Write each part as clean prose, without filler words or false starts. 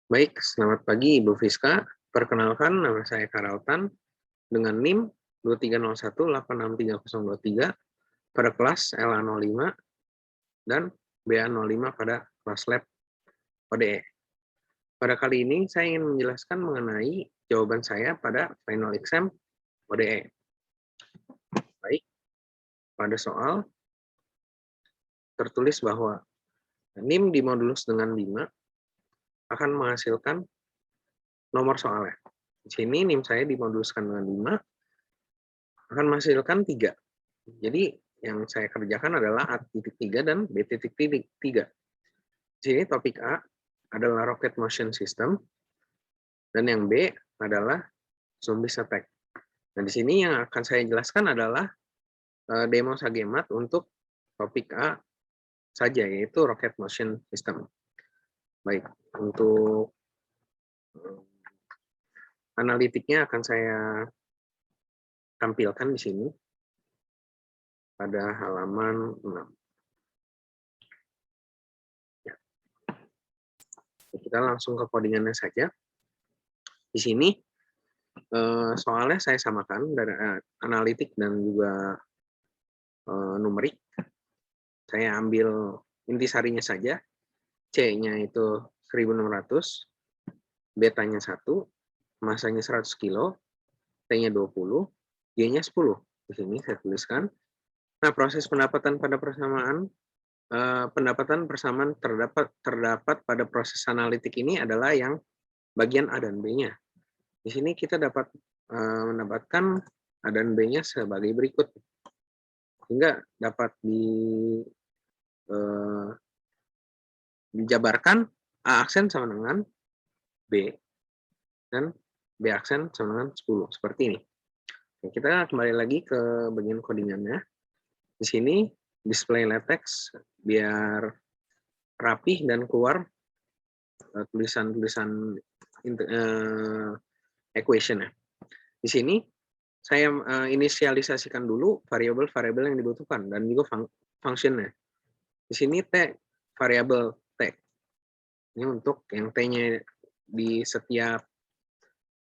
Baik, selamat pagi Ibu Fiska. Perkenalkan, nama saya Karautan dengan NIM 2301863023 pada kelas LA05 dan BA05 pada kelas lab ODE. Pada kali ini saya ingin menjelaskan mengenai jawaban saya pada final exam ODE. Baik, pada soal tertulis bahwa NIM dimodulus dengan 5 akan menghasilkan nomor soalnya. Di sini NIM saya dimoduluskan dengan 5 akan menghasilkan 3. Jadi yang saya kerjakan adalah A.3 dan B.3. Di sini topik A adalah rocket motion system dan yang B adalah zombie attack. Nah, di sini yang akan saya jelaskan adalah demo Sagemat untuk topik A saja, yaitu rocket motion system. Baik, untuk analitiknya akan saya tampilkan di sini pada halaman 6. Ya. Kita langsung ke codingannya saja. Di sini soalnya saya samakan dari analitik dan juga numerik. Saya ambil intisarinya saja. C-nya itu 1600, betanya 1, masanya 100 kilo, T-nya 20, G-nya 10. Di sini saya tuliskan. Nah, proses pendapatan pada persamaan terdapat pada proses analitik ini adalah yang bagian A dan B-nya. Di sini kita dapat mendapatkan A dan B-nya sebagai berikut. Sehingga dapat dijabarkan A aksen sama dengan B dan B aksen sama dengan 10 seperti ini. Oke, kita kembali lagi ke bagian codingannya. Di sini display latex biar rapih dan keluar tulisan-tulisan equation ya. Di sini saya inisialisasikan dulu variabel-variabel yang dibutuhkan dan juga functionnya. Di sini T variabel T. Ini untuk yang T-nya di setiap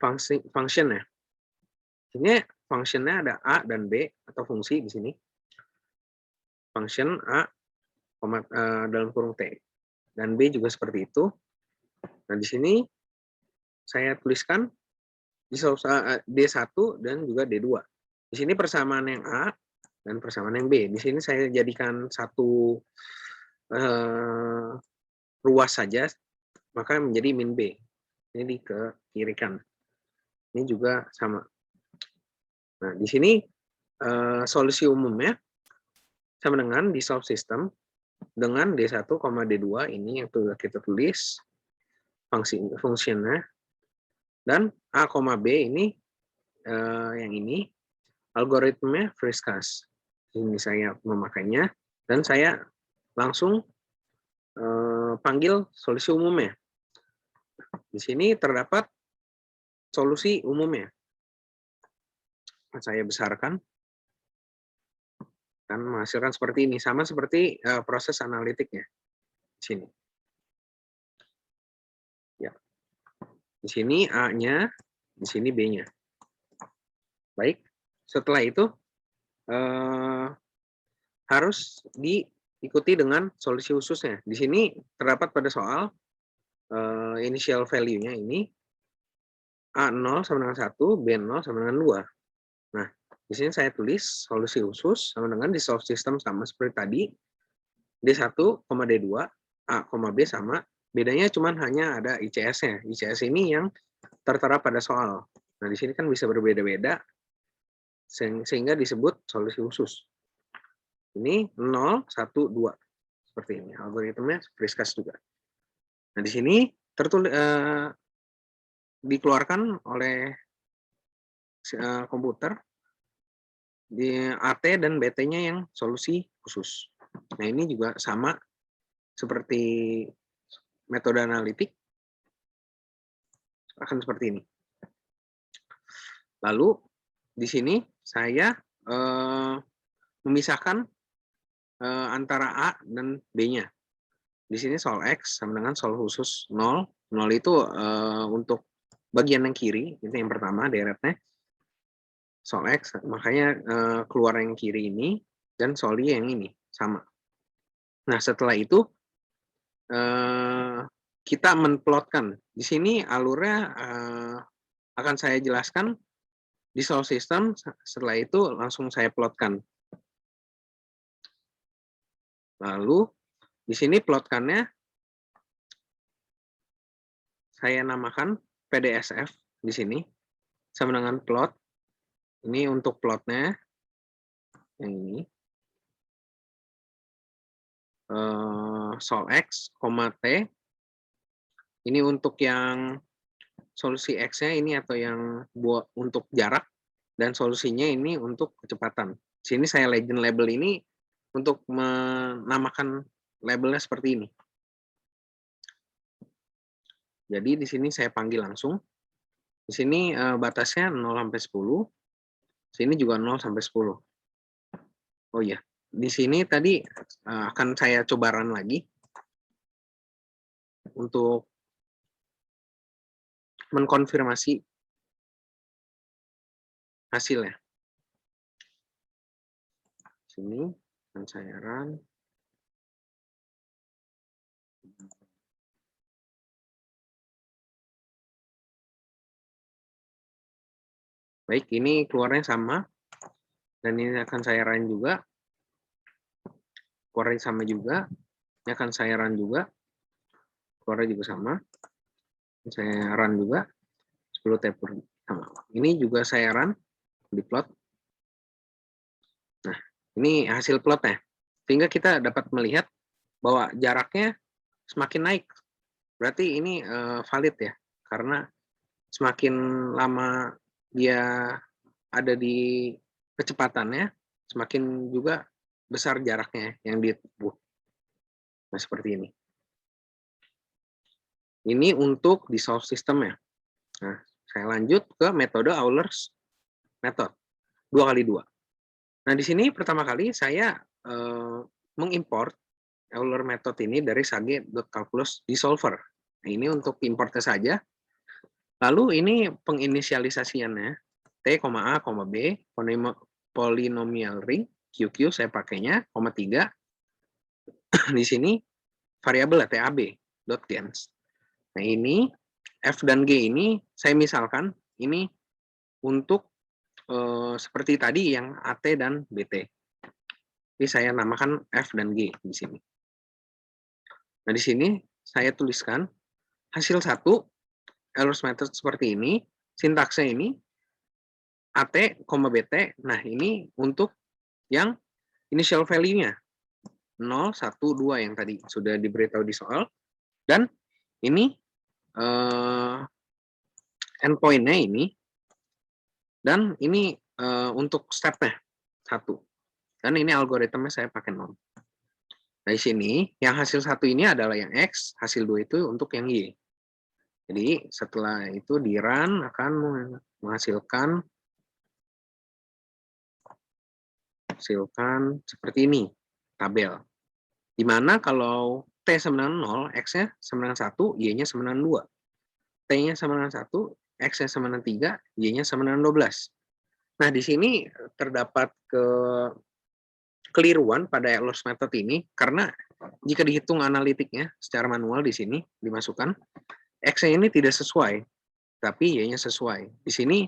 function ya. Ini functionnya ada A dan B atau fungsi di sini. Function A dalam kurung T. Dan B juga seperti itu. Nah, di sini saya tuliskan D1 dan juga D2. Di sini persamaan yang A dan persamaan yang B. Di sini saya jadikan satu ruas saja, maka menjadi min B. Ini di ke kiri kan. Ini juga sama. Nah, di sini solusi umumnya sama dengan dissolve system dengan D1, D2 ini yang kita tulis fungsinya, dan A, B ini yang ini algoritmenya Frias. Ini saya memakainya dan saya langsung panggil solusi umumnya. Di sini terdapat solusi umumnya. Saya besarkan dan menghasilkan seperti ini, sama seperti proses analitiknya. Di sini. Ya. Di sini A-nya, di sini B-nya. Baik, setelah itu harus diikuti dengan solusi khususnya. Di sini terdapat pada soal initial value-nya ini A0 sama dengan 1, B0 sama dengan 2. Nah, di sini saya tulis solusi khusus sama dengan dissolve system sama seperti tadi. D1, D2, A, B sama. Bedanya cuma hanya ada ICS-nya. ICS ini yang tertera pada soal. Nah, di sini kan bisa berbeda-beda sehingga disebut solusi khusus. Ini 0, 1, 2. Seperti ini. Algoritmnya Frias juga. Nah, di sini dikeluarkan oleh komputer di AT dan BT-nya yang solusi khusus. Nah, ini juga sama seperti metode analitik, akan seperti ini. Lalu di sini saya memisahkan antara A dan B-nya. Di sini sol X sama dengan sol khusus 0 0 itu untuk bagian yang kiri, itu yang pertama deretnya. Sol X, makanya keluar yang kiri ini, dan soli yang ini, sama. Nah, setelah itu, kita menplotkan. Di sini alurnya akan saya jelaskan di solve system, setelah itu langsung saya plotkan. Lalu, di sini plotkannya, saya namakan PDSF di sini, sama dengan plot. Ini untuk plotnya, yang ini. Sol X, T. Ini untuk yang solusi X-nya ini atau yang buat untuk jarak, dan solusinya ini untuk kecepatan. Sini saya legend label ini untuk menamakan labelnya seperti ini. Jadi di sini saya panggil langsung. Di sini batasnya 0 sampai 10. Sini juga 0 sampai 10. Oh iya, di sini tadi akan saya coba run lagi untuk mengkonfirmasi hasilnya. Sini akan saya run. Baik, ini keluarnya sama. Dan ini akan saya run juga. Keluarnya sama juga. Ini akan saya run juga. Keluarnya juga sama. Saya run juga. 10 taper sama. Ini juga saya run di plot. Nah, ini hasil plotnya. Sehingga kita dapat melihat bahwa jaraknya semakin naik. Berarti ini valid ya. Karena semakin lama dia ada di kecepatannya, semakin juga besar jaraknya yang ditempuh. Nah, seperti ini. Ini untuk di solve system-nya. Nah, saya lanjut ke metode Euler's method. 2x2. Nah, di sini pertama kali saya mengimport Euler method ini dari sage.calculus di solver. Nah, ini untuk importnya saja. Lalu ini penginisialisasiannya T, A, B, polynomial ring, QQ saya pakainya, 3. Di sini variabel TAB, dot gens. Nah, ini F dan G ini saya misalkan ini untuk seperti tadi yang AT dan BT. Jadi saya namakan F dan G di sini. Nah, di sini saya tuliskan hasil 1 Euler's method seperti ini, sintaksnya ini AT, BT. Nah, ini untuk yang initial value-nya 0, 1, 2 yang tadi sudah diberitahu di soal. Dan ini endpoint-nya ini. Dan ini untuk step-nya 1. Dan ini algoritmnya saya pakai 0. Nah, di sini yang hasil 1 ini adalah yang X, hasil 2 itu untuk yang Y. Jadi setelah itu di run akan menghasilkan seperti ini tabel. Dimana kalau T sama dengan 0, X-nya sama dengan 1, Y-nya sama dengan 2. T-nya sama dengan 1, X-nya sama dengan 3, Y-nya sama dengan 12. Nah, di sini terdapat kekeliruan pada Euler's method ini, karena jika dihitung analitiknya secara manual di sini, dimasukkan, X-nya ini tidak sesuai, tapi Y-nya sesuai. Di sini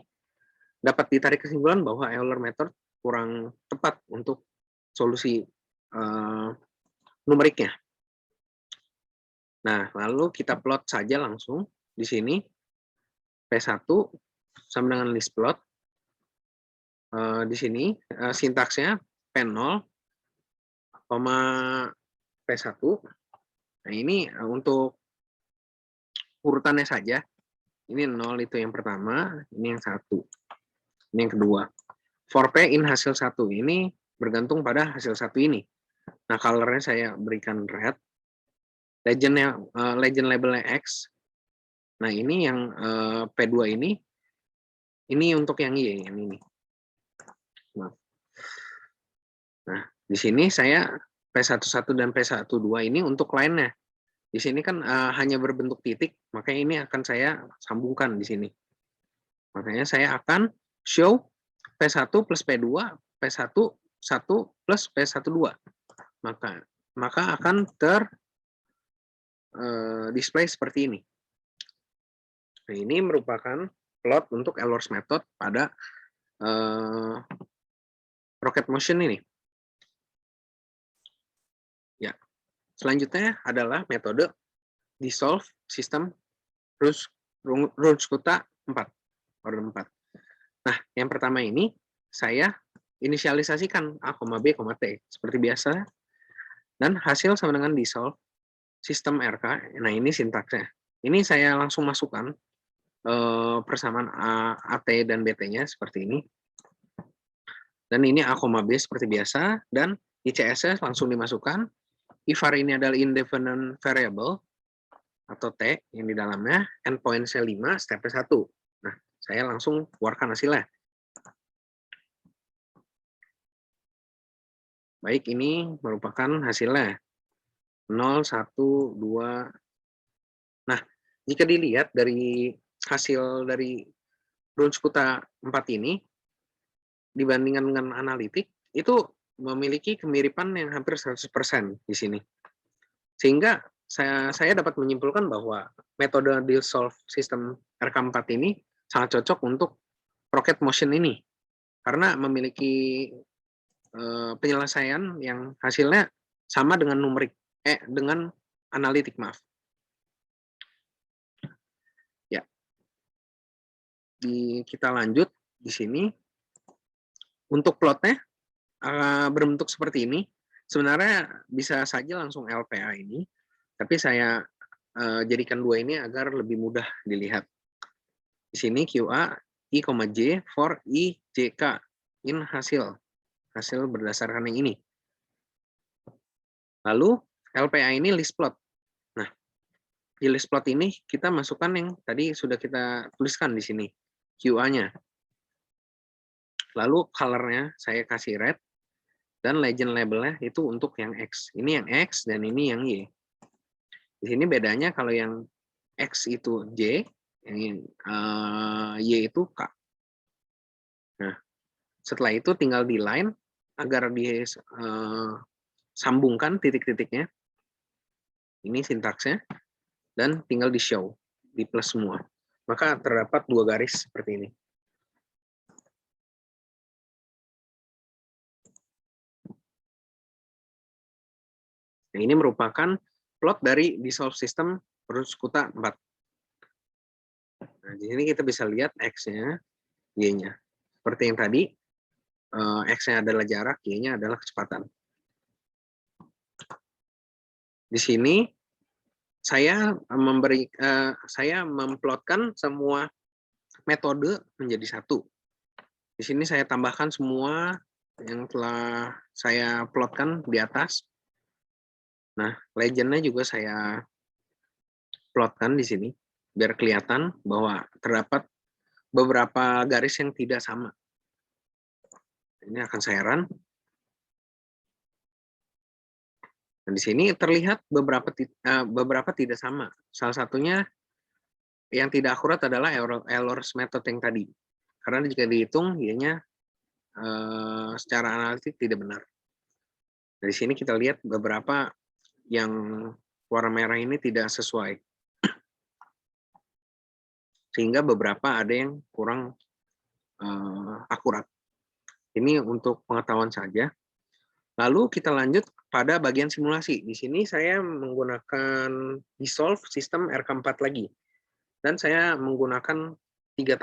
dapat ditarik kesimpulan bahwa Euler method kurang tepat untuk solusi numeriknya. Nah, lalu kita plot saja langsung di sini P1 sama dengan list plot. Di sini sintaksnya P0, P1. Nah, ini untuk urutannya saja. Ini 0 itu yang pertama, ini yang 1. Ini yang kedua. For P in hasil 1 ini bergantung pada hasil 1 ini. Nah, color-nya saya berikan red. Legend labelnya X. Nah, ini yang P2 ini untuk yang Y, yang ini. Nah, di sini saya P11 dan P12 ini untuk line-nya. Di sini kan hanya berbentuk titik, makanya ini akan saya sambungkan di sini. Makanya saya akan show P1 plus P2, P1 1 plus P1 2. Maka akan display seperti ini. Nah, ini merupakan plot untuk Ehlers method pada rocket motion ini. Ya, selanjutnya adalah metode dissolve system Roots-Kutta 4, order 4. Nah, yang pertama ini saya inisialisasikan A, B, T seperti biasa, dan hasil sama dengan dissolve sistem RK. Nah, ini sintaksnya. Ini saya langsung masukkan persamaan AT dan BT-nya seperti ini. Dan ini A, B seperti biasa, dan ICS langsung dimasukkan. IVAR ini adalah indefinite variable, atau T yang di dalamnya, endpoint-nya 5, step-nya 1. Nah, saya langsung keluarkan hasilnya. Baik, ini merupakan hasilnya. 0, 1, 2. Nah, jika dilihat dari hasil dari Roots-Kutta 4 ini, dibandingkan dengan analitik, itu memiliki kemiripan yang hampir 100% di sini. Sehingga saya dapat menyimpulkan bahwa metode dissolve system RK4 ini sangat cocok untuk rocket motion ini. Karena memiliki penyelesaian yang hasilnya sama dengan numerik, dengan analitik, maaf. Ya. Kita lanjut di sini. Untuk plotnya berbentuk seperti ini. Sebenarnya bisa saja langsung LPA ini, tapi saya jadikan dua ini agar lebih mudah dilihat. Di sini QA I, J for I, JK in hasil berdasarkan yang ini. Lalu LPA ini list plot. Nah, di list plot ini kita masukkan yang tadi sudah kita tuliskan di sini, QA-nya. Lalu color-nya saya kasih red, dan legend label-nya itu untuk yang X. Ini yang X dan ini yang Y. Di sini bedanya kalau yang X itu J, yang Y itu K. Nah, setelah itu tinggal di line agar disambungkan titik-titiknya. Ini sintaksnya. Dan tinggal di show, di plus semua. Maka terdapat dua garis seperti ini. Nah, ini merupakan plot dari dissolve system Roots-Kutta 4. Nah, di sini kita bisa lihat X-nya, Y-nya. Seperti yang tadi, X-nya adalah jarak, Y-nya adalah kecepatan. Di sini saya memplotkan semua metode menjadi satu. Di sini saya tambahkan semua yang telah saya plotkan di atas. Nah, legend-nya juga saya plotkan di sini, biar kelihatan bahwa terdapat beberapa garis yang tidak sama. Ini akan saya run. Nah, di sini terlihat beberapa tidak sama. Salah satunya yang tidak akurat adalah Ehlers method yang tadi. Karena jika dihitung, Y-nya secara analitik tidak benar. Dari sini kita lihat beberapa yang warna merah ini tidak sesuai. Sehingga beberapa ada yang kurang akurat. Ini untuk pengetahuan saja. Lalu kita lanjut pada bagian simulasi. Di sini saya menggunakan dissolve sistem RK4 lagi. Dan saya menggunakan 3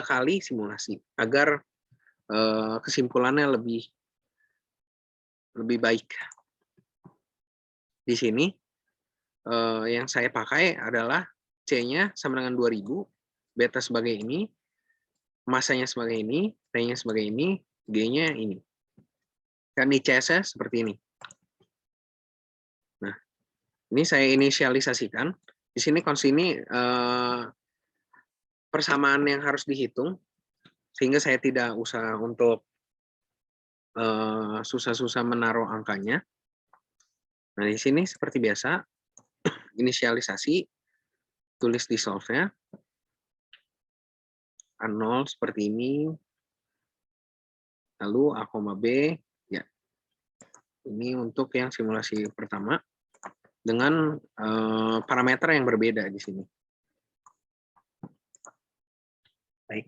kali simulasi agar kesimpulannya lebih baik. Di sini yang saya pakai adalah C-nya sama dengan 2000, beta sebagai ini, masanya sebagai ini, T-nya sebagai ini, G-nya ini. Dan ICS-nya seperti ini. Nah, ini saya inisialisasikan. Di sini konsini persamaan yang harus dihitung, sehingga saya tidak usah untuk susah-susah menaruh angkanya. Nah, di sini seperti biasa, inisialisasi, tulis dissolve-nya. A0 seperti ini. Lalu A, B, ya. Ini untuk yang simulasi pertama dengan parameter yang berbeda di sini. Baik.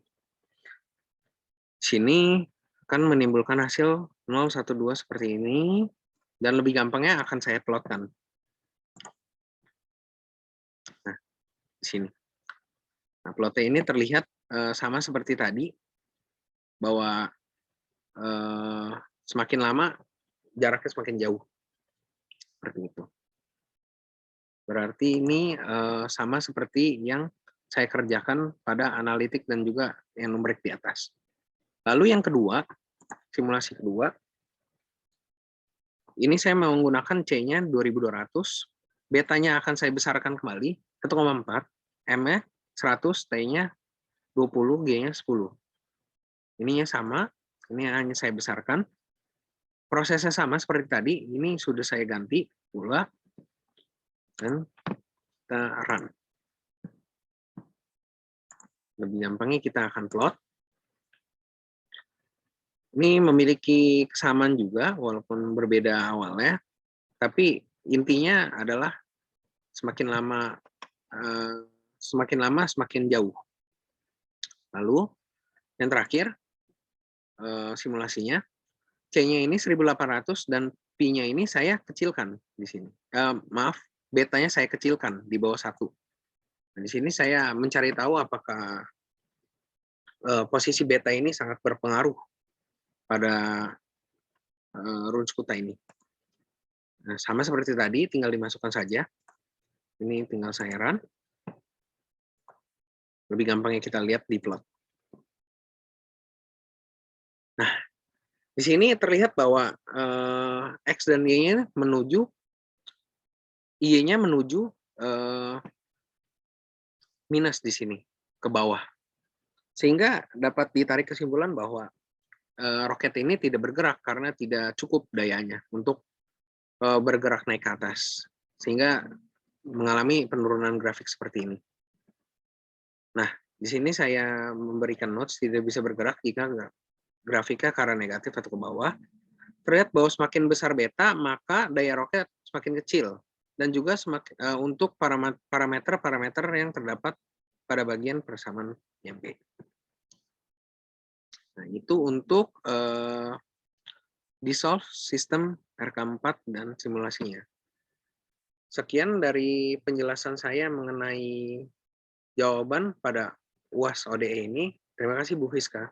Sini akan menimbulkan hasil 0, 1, 2 seperti ini. Dan lebih gampangnya akan saya plotkan. Nah, di sini. Nah, plotnya ini terlihat sama seperti tadi, bahwa semakin lama jaraknya semakin jauh. Seperti itu. Berarti ini sama seperti yang saya kerjakan pada analitik dan juga yang numerik di atas. Lalu yang kedua, simulasi kedua, ini saya menggunakan C-nya 2200, betanya akan saya besarkan kembali, 1,4, M-nya 100, T-nya 20, G-nya 10. Ininya sama, ini hanya saya besarkan. Prosesnya sama seperti tadi, ini sudah saya ganti pula, dan kita run. Lebih gampangnya kita akan plot. Ini memiliki kesamaan juga, walaupun berbeda awalnya, tapi intinya adalah semakin lama semakin jauh. Lalu yang terakhir simulasinya, C-nya ini 1800 dan Pi-nya ini saya kecilkan di sini. Maaf, betanya saya kecilkan di bawah 1. Nah, di sini saya mencari tahu apakah posisi beta ini sangat berpengaruh pada Runge-Kutta ini. Nah, sama seperti tadi, tinggal dimasukkan saja. Ini tinggal saya run. Lebih gampangnya kita lihat di plot. Nah, di sini terlihat bahwa X dan Y-nya menuju, Y-nya menuju minus di sini, ke bawah. Sehingga dapat ditarik kesimpulan bahwa roket ini tidak bergerak karena tidak cukup dayanya untuk bergerak naik ke atas. Sehingga mengalami penurunan grafik seperti ini. Nah, di sini saya memberikan notes tidak bisa bergerak jika grafiknya ke arah negatif atau ke bawah. Terlihat bahwa semakin besar beta, maka daya roket semakin kecil. Dan juga untuk parameter-parameter yang terdapat pada bagian persamaan YMP. Nah, itu untuk dissolve sistem RK4 dan simulasinya. Sekian dari penjelasan saya mengenai jawaban pada UAS ODE ini. Terima kasih Bu Fiska.